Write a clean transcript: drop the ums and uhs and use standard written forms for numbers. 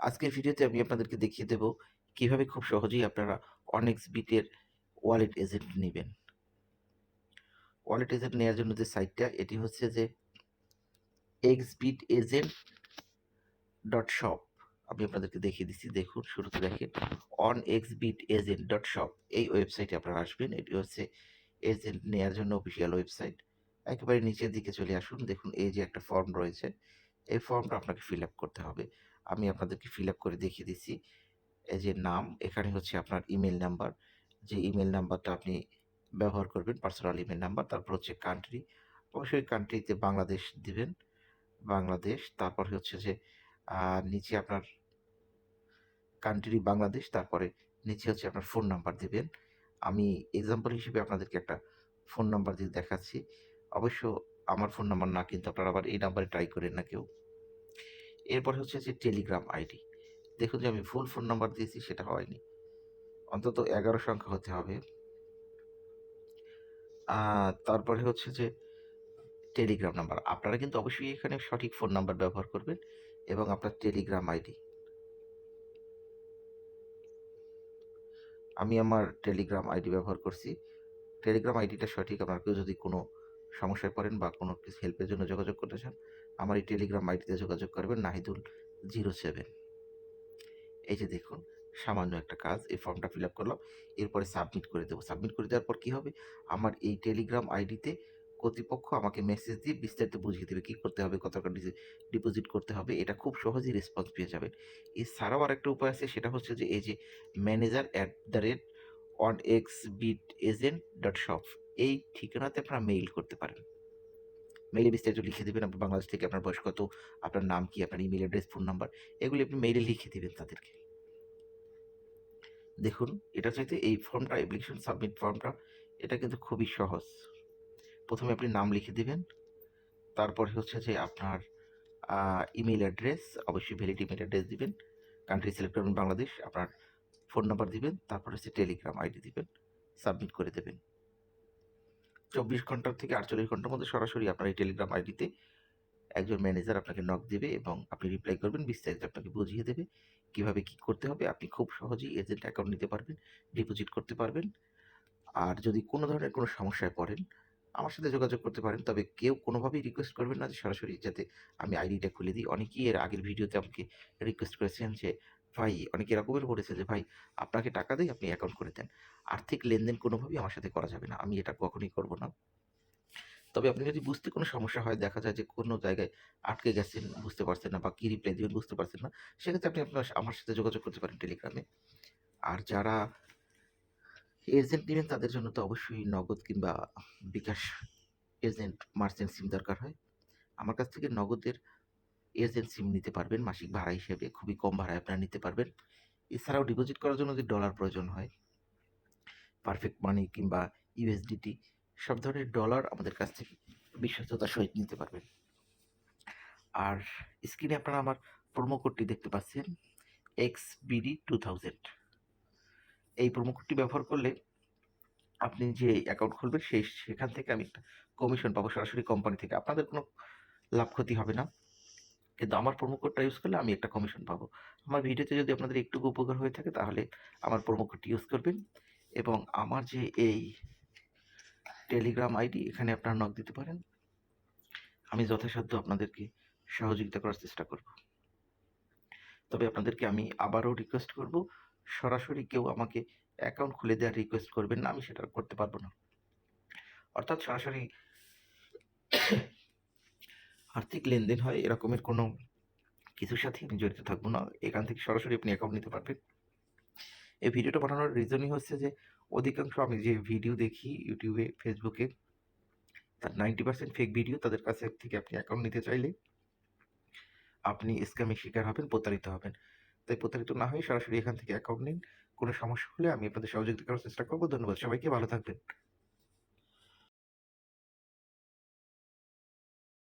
আজকের ভিডিওতে আমি আপনাদেরকে দেখিয়ে দেব কিভাবে খুব সহজেই আপনারা অনেক্সবিটের ওয়ালেট এজেন্ট নিবেন। ওয়ালেট এজেন্ট নেওয়ার জন্য যে সাইটটা এটি হচ্ছে যে exbitagent.shop। আমি আপনাদেরকে দেখিয়ে দিচ্ছি, দেখুন শুরুতে দেখেন onexbitagent.shop, এই ওয়েবসাইটে আপনারা আসবেন। এটি হচ্ছে এজেন্ট নেওয়ার জন্য অফিসিয়াল ওয়েবসাইট। একেবারে নিচের দিকে চলে আসুন, দেখুন এই যে একটা ফর্ম রয়েছে, এই ফর্মটা আপনাকে ফিল আপ করতে হবে। আমি আপনাদেরকে ফিল আপ করে দেখিয়ে দিচ্ছি। এই যে নাম, এখানে হচ্ছে আপনার ইমেল নাম্বার, যে ইমেল নাম্বারটা আপনি ব্যবহার করবেন, পার্সোনাল ইমেল নাম্বার। তারপর হচ্ছে কান্ট্রি, অবশ্যই কান্ট্রিতে বাংলাদেশ দিবেন, বাংলাদেশ। তারপর হচ্ছে যে নিচে আপনার কান্ট্রি বাংলাদেশ, তারপরে নিচে হচ্ছে আপনার ফোন নাম্বার দিবেন। আমি এক্সাম্পল হিসেবে আপনাদেরকে একটা ফোন নাম্বার দিয়ে দেখাচ্ছি। অবশ্য আমার ফোন নাম্বার না, কিন্তু আপনারা আবার এই নাম্বারে ট্রাই করেন না কেউ। এরপর হচ্ছে যে টেলিগ্রাম আইডি, দেখুন যে আমি ফুল ফোন নাম্বার দিয়েছি, সেটা হয়নি, অন্তত 11 সংখ্যা হতে হবে। তারপরে হচ্ছে যে টেলিগ্রাম নাম্বার, আপনারা কিন্তু অবশ্যই এখানে সঠিক ফোন নাম্বার ব্যবহার করবেন এবং আপনার টেলিগ্রাম আইডি। আমি আমার টেলিগ্রাম আইডি ব্যবহার করছি। টেলিগ্রাম আইডিটা সঠিক। আপনার কেউ যদি কোনো সমস্যায় পড়েন বা কোনো কিছু হেল্পের জন্য যোগাযোগ করতে চান, আমার এই টেলিগ্রাম আইডিতে যোগাযোগ করবেন, নাহিদুল07। এই যে দেখুন, সামান্য একটা কাজ, এই ফর্মটা ফিল আপ করলাম, এরপরে সাবমিট করে দেবো। সাবমিট করে দেওয়ার পর কী হবে, আমার এই টেলিগ্রাম আইডিতে কর্তৃপক্ষ আমাকে মেসেজ দিয়ে বিস্তারিত বুঝিয়ে দেবে কী করতে হবে, কত টাকা ডিপোজিট করতে হবে। এটা খুব সহজেই রেসপন্স পেয়ে যাবেন। এছাড়াও আরেকটা উপায় আছে, সেটা হচ্ছে যে এই যে manager@onexbitagent.shop, এই ঠিকানাতে আপনারা মেইল করতে পারেন। মেইলে বিস্তারিত লিখে দেবেন, আপনি বাংলাদেশ থেকে, আপনার বয়স কত, আপনার নাম কি, আপনার ইমেল অ্যাড্রেস, ফোন নাম্বার, এগুলি আপনি মেইলে লিখে দেবেন তাদেরকে। দেখুন, এটা চাইতে এই ফর্মটা, অ্যাপ্লিকেশন সাবমিট ফর্মটা, এটা কিন্তু খুবই সহজ। প্রথমে আপনি নাম লিখে দিবেন, তারপরে হচ্ছে যে আপনার ইমেল অ্যাড্রেস, অবশ্যই ভ্যালিড ইমেল অ্যাড্রেস দিবেন, কান্ট্রি সিলেক্ট করবেন বাংলাদেশ, আপনার ফোন নাম্বার দিবেন, তারপর হচ্ছে টেলিগ্রাম আইডি দিবেন, সাবমিট করে দেবেন। 24 ঘন্টা থেকে 48 ঘন্টার মধ্যে সরাসরি আপনার এই টেলিগ্রাম আইডিতে একজন ম্যানেজার আপনাকে নক দেবে এবং আপনি রিপ্লাই করবেন, বিস্তারিত আপনাকে বুঝিয়ে দেবে কিভাবে কি করতে হবে। আপনি খুব সহজেই এজেন্ট অ্যাকাউন্ট নিতে পারবেন, ডিপোজিট করতে পারবেন। আর যদি কোনো ধরনের কোনো সমস্যায় পড়েন, আমার সাথে যোগাযোগ করতে পারেন। তবে কেউ কোনোভাবেই রিকোয়েস্ট করবেন না যে সরাসরি যাতে আমি আইডিটা খুলে দিই। অনেকেই এর আগের ভিডিওতে আমাকে রিকোয়েস্ট করেছেন যে ভাই, অনেকে এরকমের বলেছে যে ভাই, আপনাকে টাকা দেই, আপনি অ্যাকাউন্ট করে দেন। আর্থিক লেনদেন কোনোভাবেই আমার সাথে করা যাবে না। আমি এটা কখনোই করব না। তবে আপনি যদি বুঝতে কোনো সমস্যা হয়, দেখা যায় যে কোনো জায়গায় আটকে গেছেন, বুঝতে পারছেন না বা কি রিপ্লাই দিবেন বুঝতে পারছেন না, সেক্ষেত্রে আপনি আমার সাথে যোগাযোগ করতে পারেন টেলিগ্রামে। আর যারা এজেন্ট নিবেন তাদের জন্য তো অবশ্যই নগদ কিংবা বিকাশ এজেন্ট, মার্চেন্ট সিম দরকার হয়। আমার কাছ থেকে নগদের এজেন্ট সিম নিতে পারবেন মাসিক ভাড়া হিসেবে, খুবই কম ভাড়ায় আপনারা নিতে পারবেন। এছাড়াও ডিপোজিট করার জন্য যদি ডলার প্রয়োজন হয়, পারফেক্ট মানি কিংবা ইউএসডিটি, সব ধরনের ডলার আমাদের কাছ থেকে বিশ্বস্ততার সহিত নিতে পারবেন। আর স্ক্রিনে আপনারা আমার প্রোমো কোডটি দেখতে পাচ্ছেন, XBD2000। এই প্রোমো কোডটি ব্যবহার করলে আপনি যে অ্যাকাউন্ট খুলবেন সেখান থেকে আমি একটা কমিশন পাবো সরাসরি কোম্পানি থেকে। আপনাদের কোনো লাভ ক্ষতি হবে না। কিন্তু আমার প্রোমো কোডটা ইউজ করলে আমি একটা কমিশন পাবো। আমার ভিডিওতে যদি আপনাদের একটুকু উপকার হয়ে থাকে, তাহলে আমার প্রোমো কোডটি ইউজ করবেন এবং আমার যে এই টেলিগ্রাম আইডি, এখানে আপনারা নক দিতে পারেন। আমি যথাসাধ্য আপনাদেরকে সহযোগিতা করার চেষ্টা করব। তবে আপনাদেরকে আমি আবারও রিকোয়েস্ট করব, সরাসরি কেউ আমাকে অ্যাকাউন্ট খুলে দেওয়ার রিকোয়েস্ট করবেন না, আমি সেটা করতে পারবো না। অর্থাৎ সরাসরি আর্থিক লেনদেন হয় এরকমের কোনো কিছুর সাথে আমি জড়িত থাকবো না। এখান থেকে সরাসরি আপনি অ্যাকাউন্ট নিতে পারবেন। এই ভিডিওটা বানানোর রিজনই হচ্ছে যে অধিকাংশ আমি যে ভিডিও দেখি ইউটিউবে, ফেসবুকে, তার 90% ফেক ভিডিও। তাদের কাছে থেকে আপনি অ্যাকাউন্ট নিতে চাইলে আপনি স্ক্যামের শিকার হবেন, প্রতারিত হবেন। তাই প্রতারিত না হয়ে সরাসরি এখান থেকে অ্যাকাউন্ট নিন। কোনো সমস্যা হলে আমি আপনাদের সহযোগিতা করার চেষ্টা করব। ধন্যবাদ সবাইকে, ভালো থাকবেন।